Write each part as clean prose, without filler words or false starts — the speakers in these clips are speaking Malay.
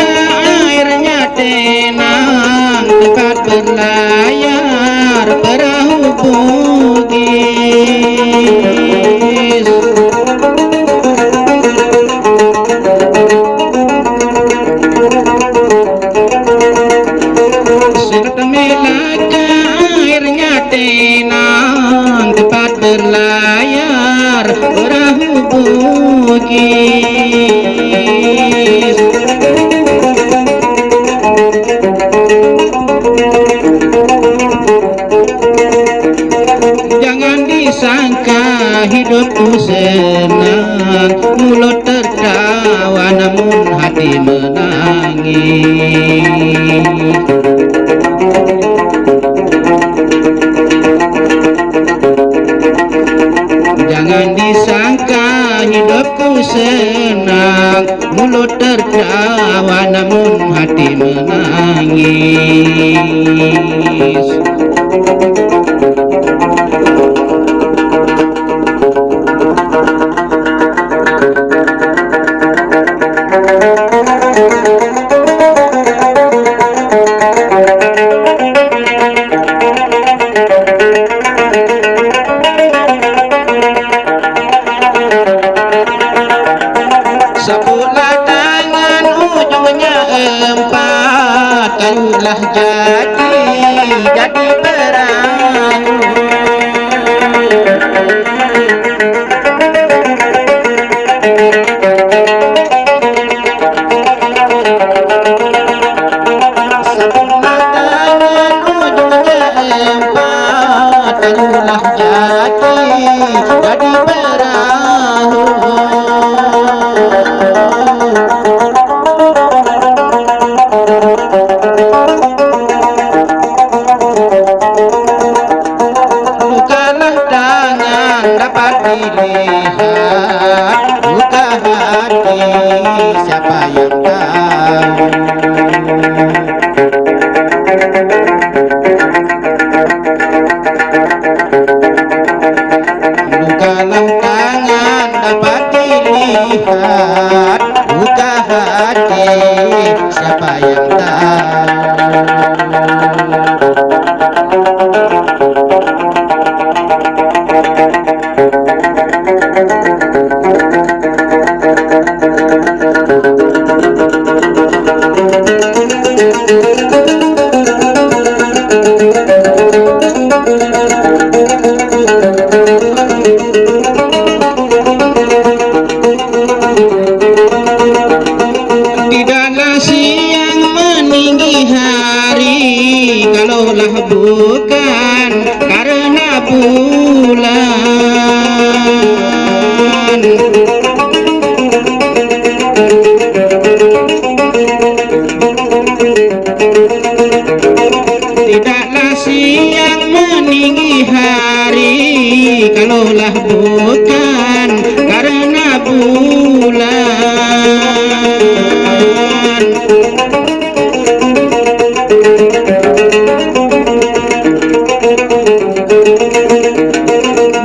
Airnya tenang, dekat berlayar. disangka hidupku senang, mulut tertawa namun hati menangis. Jangan disangka hidupku senang, mulut tertawa namun hati menangis. Sebulan tangan ujungnya empat, kayulah jadi perahu. Sebulan tangan ujungnya empat, kayulah jadi perahu. Bukalah tangan dapat dilihat, buka hati siapa yang tahu. Bukalah tangan dapat dilihat, buka hati siapa yang tahu. Tidaklah siang meninggi hari, kalaulah bukan karena bulan. Tidaklah siang meninggi hari, kalaulah bukan karena bulan.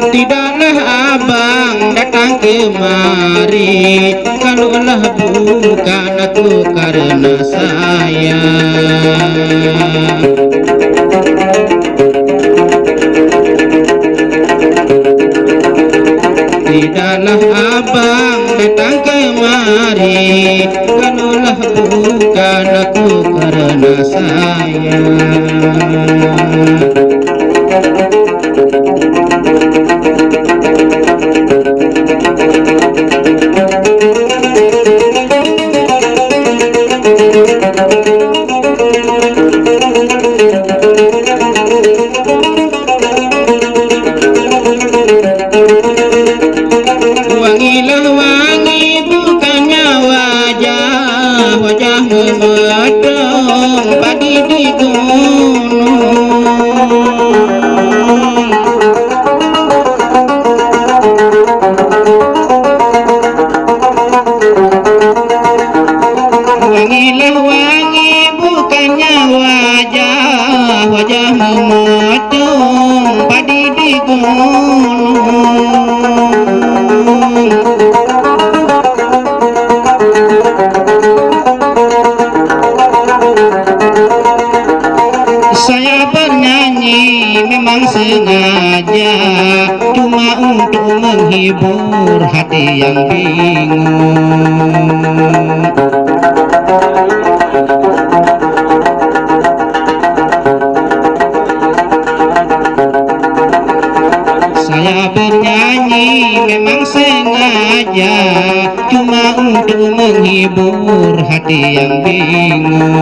Tidaklah abang datang kemari, kalaulah bukan aku karena sayang. Tidaklah abang datang kemari, kalaulah bukan aku karena sayang. Wangilah wangi bukannya wajah, wajahmu medong padi di gunung. Wangilah wangi bukannya wajah, wajahmu medong padi di gunung. Saya bernyanyi memang sengaja, cuma untuk menghibur hati yang bingung. Saya bernyanyi memang sengaja, cuma untuk menghibur hati yang bingung.